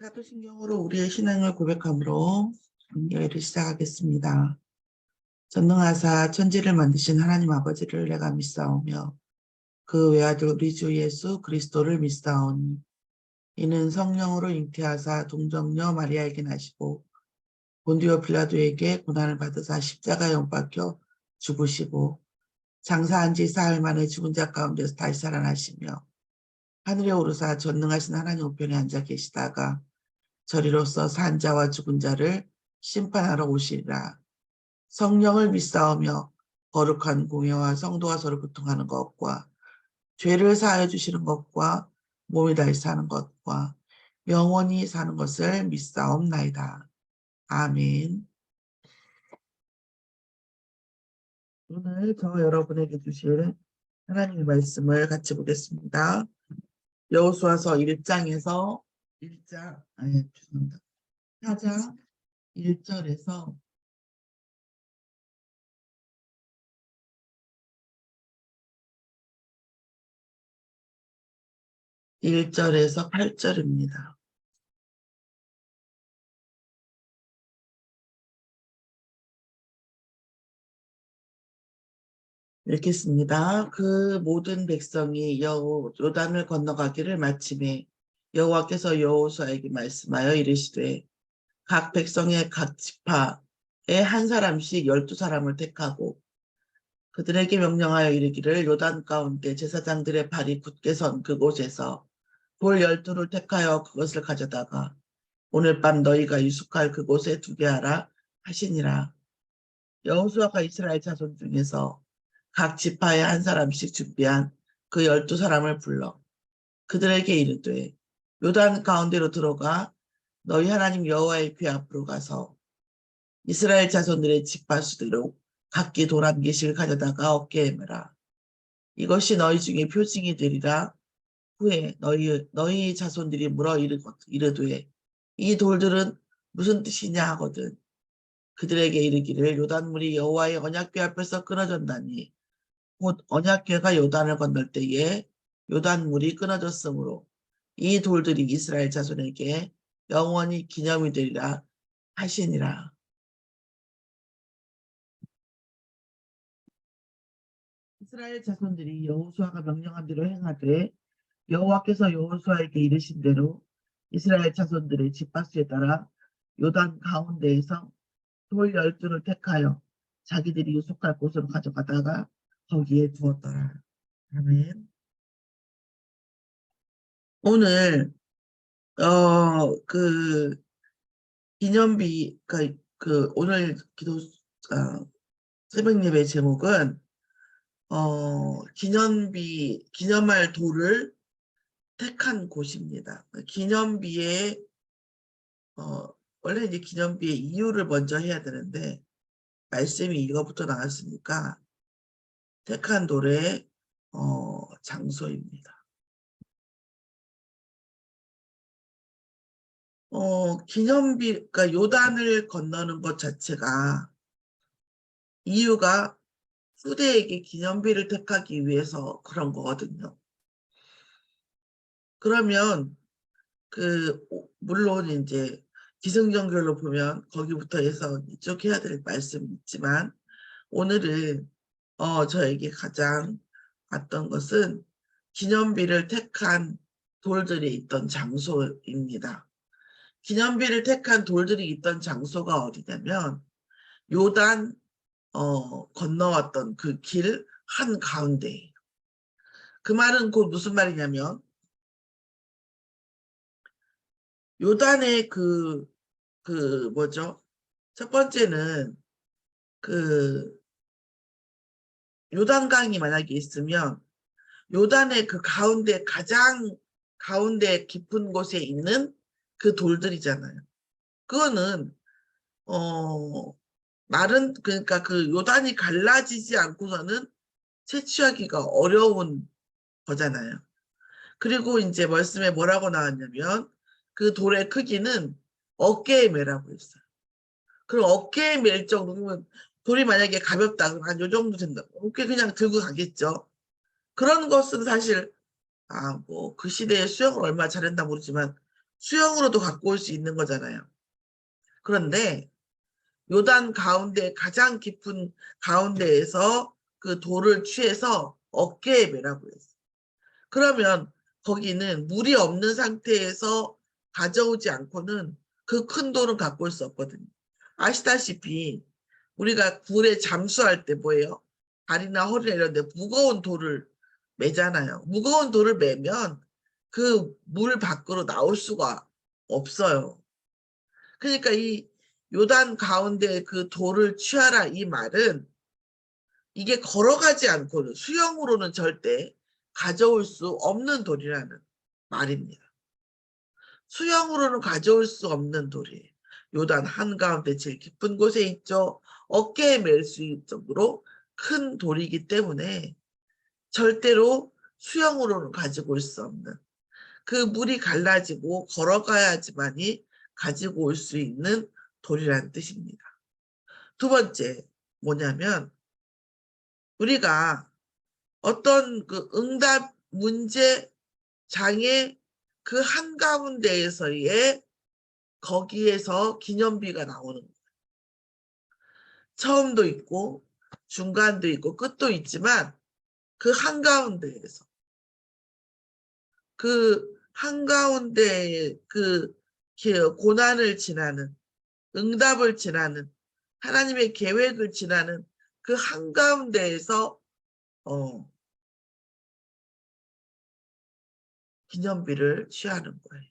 사도신경으로 우리의 신앙을 고백함으로 예회를 시작하겠습니다. 전능하사 천지를 만드신 하나님 아버지를 내가 믿사오며 그 외아들 우리 주 예수 그리스도를 믿사오니 이는 성령으로 잉태하사 동정녀 마리아에게 나시고 본디오 빌라도에게 고난을 받으사 십자가에 못 박혀 죽으시고 장사한 지 사흘 만에 죽은 자 가운데서 다시 살아나시며 하늘에 오르사 전능하신 하나님 우편에 앉아 계시다가 저리로서 산 자와 죽은 자를 심판하러 오시리라. 성령을 믿사오며 거룩한 공예와 성도가 서로 교통하는 것과 죄를 사하여 주시는 것과 몸이 다시 사는 것과 영원히 사는 것을 믿사옵나이다. 아멘. 오늘 저 여러분에게 주실 하나님의 말씀을 같이 보겠습니다. 여호수아서 1장에서 4장 1절에서 1절에서 8절입니다. 읽겠습니다. 그 모든 백성이 요단을 건너가기를 마침에 여호와께서 여호수아에게 말씀하여 이르시되 각 백성의 각 지파에 한 사람씩 12사람을 택하고 그들에게 명령하여 이르기를 요단 가운데 제사장들의 발이 굳게 선 그곳에서 돌 12를 택하여 그것을 가져다가 오늘 밤 너희가 유숙할 그곳에 두게 하라 하시니라. 여호수아가 이스라엘 자손 중에서 각 지파에 한 사람씩 준비한 그 12사람을 불러 그들에게 이르되 요단 가운데로 들어가 너희 하나님 여호와의 궤 앞으로 가서 이스라엘 자손들의 지파 수대로 각기 돌 한 개씩을 가져다가 어깨에 매라. 이것이 너희 중에 표징이 되리라. 후에 너희 자손들이 물어 이르되 이 돌들은 무슨 뜻이냐 하거든 그들에게 이르기를 요단물이 여호와의 언약궤 앞에서 끊어졌나니 곧 언약궤가 요단을 건널 때에 요단물이 끊어졌으므로 이 돌들이 이스라엘 자손에게 영원히 기념이 되리라 하시니라. 이스라엘 자손들이 여호수아가 명령한 대로 행하되 여호와께서 여호수아에게 이르신 대로 이스라엘 자손들의 집합수에 따라 요단 가운데에서 돌 12를 택하여 자기들이 유숙할 곳으로 가져가다가 거기에 두었더라. 아멘. 오늘 그 기념비 오늘 기도 새벽 예배 제목은 기념할 돌을 택한 곳입니다. 기념비의 원래 이제 기념비의 이유를 먼저 해야 되는데 말씀이 이거부터 나왔으니까 택한 돌의 장소입니다. 그러니까 요단을 건너는 것 자체가 이유가 후대에게 기념비를 택하기 위해서 그런 거거든요. 그러면 물론 이제 기승전결로 보면 거기부터 해서 이쪽 해야 될 말씀이 있지만 오늘은 저에게 가장 왔던 것은 기념비를 택한 돌들이 있던 장소입니다. 기념비를 택한 돌들이 있던 장소가 어디냐면 요단 건너왔던 그 길 한가운데. 그 말은 곧 무슨 말이냐면 요단의 뭐죠? 첫 번째는 요단강이 만약에 있으면 요단의 그 가운데 가장 가운데 깊은 곳에 있는 그 돌들이잖아요. 그거는 그러니까 그 요단이 갈라지지 않고서는 채취하기가 어려운 거잖아요. 그리고 이제 말씀에 뭐라고 나왔냐면 그 돌의 크기는 어깨에 매라고 했어요. 그럼 어깨에 맬 정도면 돌이 만약에 가볍다 그럼 한 요 정도 된다. 어깨 그냥 들고 가겠죠. 그런 것은 사실 뭐 그 시대에 수영을 얼마나 잘했나 모르지만 수영으로도 갖고 올 수 있는 거잖아요. 그런데 요단 가운데 가장 깊은 가운데에서 그 돌을 취해서 어깨에 매라고 했어요. 그러면 거기는 물이 없는 상태에서 가져오지 않고는 그 큰 돌은 갖고 올 수 없거든요. 아시다시피 우리가 물에 잠수할 때 뭐예요? 다리나 허리나 이런 데 무거운 돌을 매잖아요. 무거운 돌을 매면 그 물 밖으로 나올 수가 없어요. 그러니까 이 요단 가운데 그 돌을 취하라 이 말은 이게 걸어가지 않고는 수영으로는 절대 가져올 수 없는 돌이라는 말입니다. 수영으로는 가져올 수 없는 돌이에요. 요단 한가운데 제일 깊은 곳에 있죠. 어깨에 맬 수 있을 정도로 큰 돌이기 때문에 절대로 수영으로는 가지고 올 수 없는 그 물이 갈라지고 걸어가야지만이 가지고 올 수 있는 돌이라는 뜻입니다. 두 번째 뭐냐면 우리가 어떤 그 응답 문제 장애 그 한가운데에서의 거기에서 기념비가 나오는 거예요. 처음도 있고 중간도 있고 끝도 있지만 그 한가운데에서 그 한가운데 그 고난을 지나는 응답을 지나는 하나님의 계획을 지나는 그 한가운데에서 기념비를 취하는 거예요.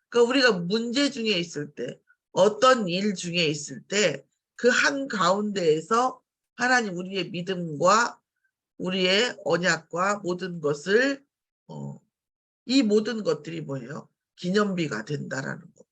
그러니까 우리가 문제 중에 있을 때 어떤 일 중에 있을 때 그 한가운데에서 하나님 우리의 믿음과 우리의 언약과 모든 것을 이 모든 것들이 뭐예요? 기념비가 된다라는 거.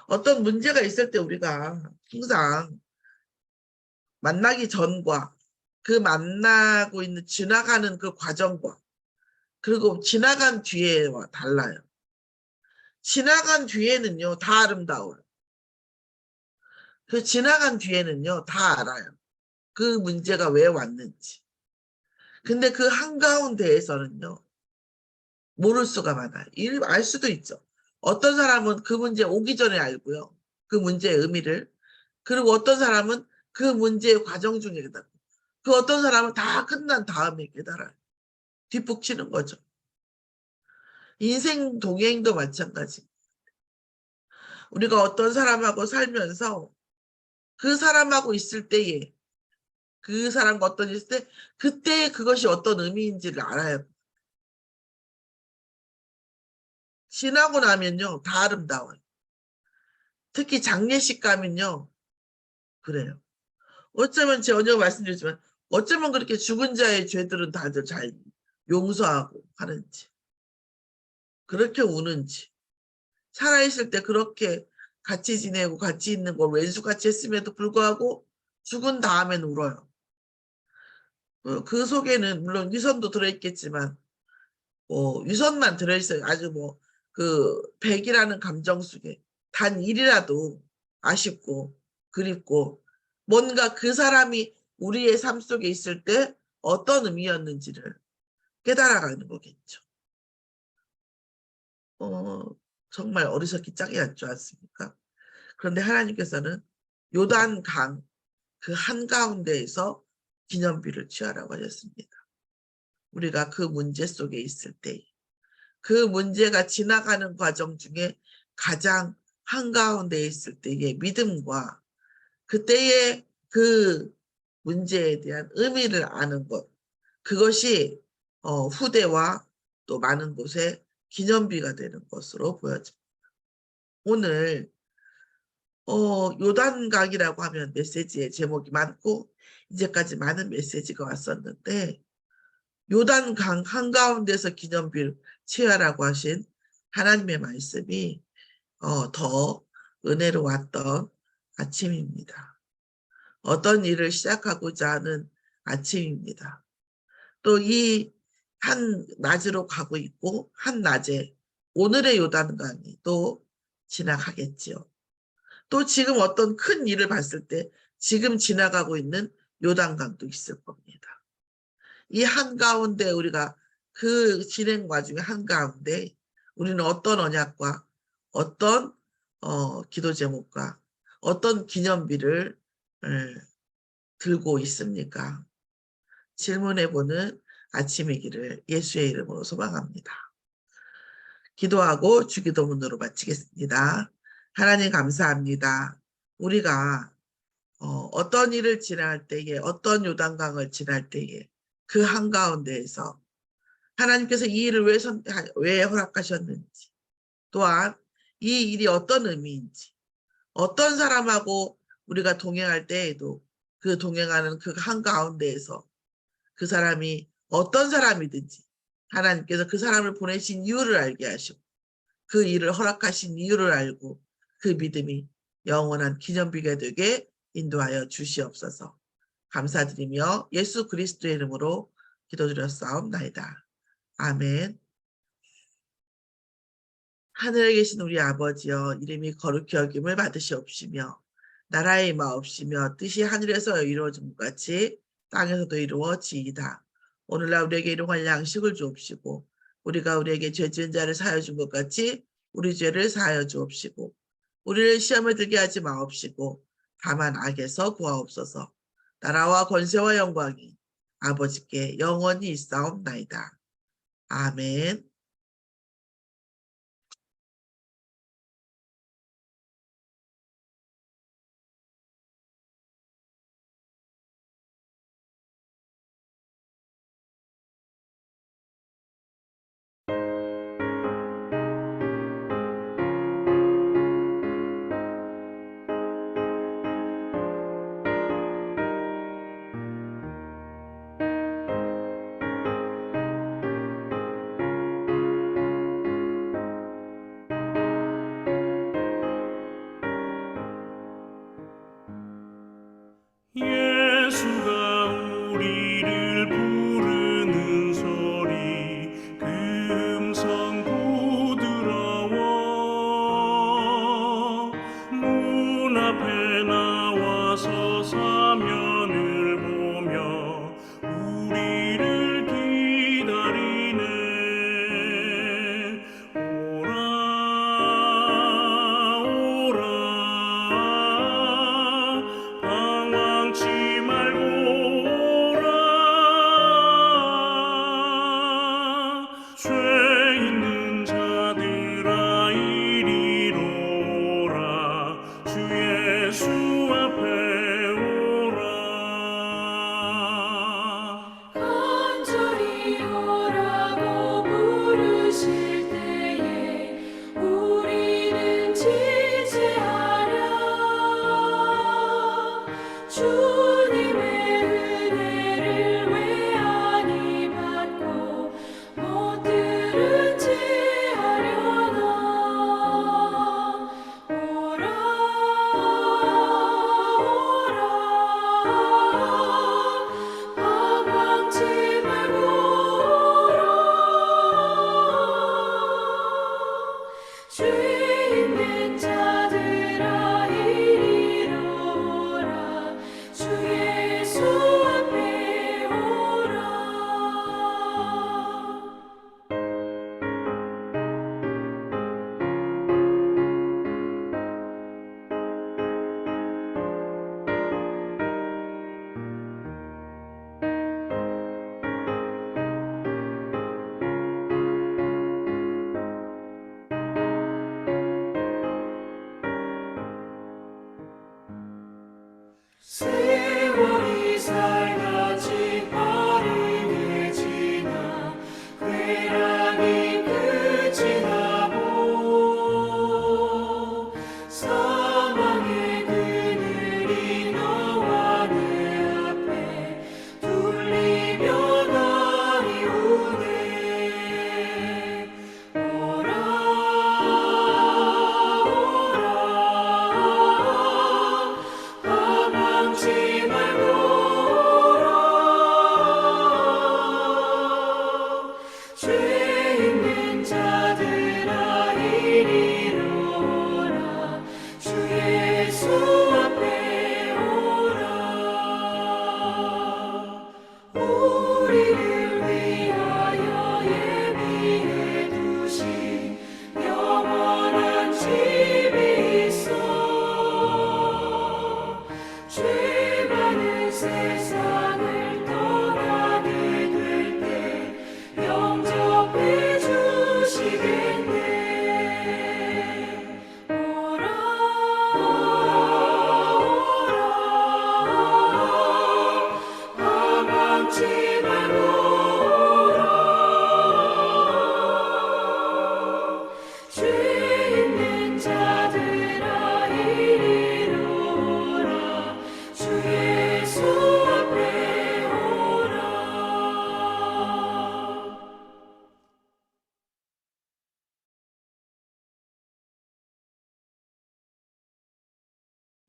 어떤 문제가 있을 때 우리가 항상 만나기 전과 그 만나고 있는 지나가는 그 과정과 그리고 지나간 뒤에와 달라요. 지나간 뒤에는요 다 아름다워요. 그 지나간 뒤에는요 다 알아요. 그 문제가 왜 왔는지. 근데 그 한가운데에서는요 모를 수가 많아요. 알 수도 있죠. 어떤 사람은 그 문제 오기 전에 알고요. 그 문제의 의미를. 그리고 어떤 사람은 그 문제의 과정 중에 깨달고 그 어떤 사람은 다 끝난 다음에 깨달아요. 뒷북치는 거죠. 인생 동행도 마찬가지. 우리가 어떤 사람하고 살면서 그 사람하고 있을 때에 그 사람과 어떤 일 있을 때 그때 그것이 어떤 의미인지를 알아요. 지나고 나면요 다 아름다워요. 특히 장례식 가면요 그래요. 어쩌면 전혀 말씀드렸지만 어쩌면 그렇게 죽은 자의 죄들은 다들 잘 용서하고 하는지 그렇게 우는지 살아있을 때 그렇게 같이 지내고 같이 있는 걸 왼수같이 했음에도 불구하고 죽은 다음엔 울어요. 그 속에는 물론 위선도 들어있겠지만 위선만 들어있어요. 아주 그 백이라는 감정 속에 단 일이라도 아쉽고 그립고 뭔가 그 사람이 우리의 삶 속에 있을 때 어떤 의미였는지를 깨달아가는 거겠죠. 정말 어리석기 짝이 않지 않습니까? 그런데 하나님께서는 요단 강 그 한가운데에서 기념비를 취하라고 하셨습니다. 우리가 그 문제 속에 있을 때 그 문제가 지나가는 과정 중에 가장 한가운데 있을 때의 믿음과 그때의 그 문제에 대한 의미를 아는 것 그것이 후대와 또 많은 곳에 기념비가 되는 것으로 보여집니다. 오늘 요단강이라고 하면 메시지의 제목이 많고 이제까지 많은 메시지가 왔었는데 요단강 한가운데서 기념비를 취하라고 하신 하나님의 말씀이 더 은혜로웠던 아침입니다. 어떤 일을 시작하고자 하는 아침입니다. 또 이 한 낮으로 가고 있고 한 낮에 오늘의 요단강이 또 지나가겠지요. 또 지금 어떤 큰 일을 봤을 때 지금 지나가고 있는 요단강도 있을 겁니다. 이 한가운데 우리가 그 진행 과정의 한가운데 우리는 어떤 언약과 어떤 기도 제목과 어떤 기념비를 들고 있습니까? 질문해보는 아침이기를 예수의 이름으로 소망합니다. 기도하고 주기도문으로 마치겠습니다. 하나님 감사합니다. 우리가 어떤 일을 지날 때에 어떤 요단강을 지날 때에 그 한가운데에서 하나님께서 이 일을 왜 허락하셨는지 또한 이 일이 어떤 의미인지 어떤 사람하고 우리가 동행할 때에도 그 동행하는 그 한가운데에서 그 사람이 어떤 사람이든지 하나님께서 그 사람을 보내신 이유를 알게 하시고 그 일을 허락하신 이유를 알고 그 믿음이 영원한 기념비가 되게 인도하여 주시옵소서. 감사드리며 예수 그리스도의 이름으로 기도드렸사옵나이다. 아멘. 하늘에 계신 우리 아버지여, 이름이 거룩히 여김을 받으시옵시며 나라의 마옵시며 뜻이 하늘에서 이루어진 것 같이 땅에서도 이루어지이다. 오늘날 우리에게 일용할 양식을 주옵시고 우리가 우리에게 죄 지은 자를 사하여 준 것 같이 우리 죄를 사하여 주옵시고 우리를 시험에 들게 하지 마옵시고 다만 악에서 구하옵소서. 나라와 권세와 영광이 아버지께 영원히 있사옵나이다. 아멘.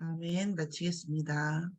아멘. 마치겠습니다.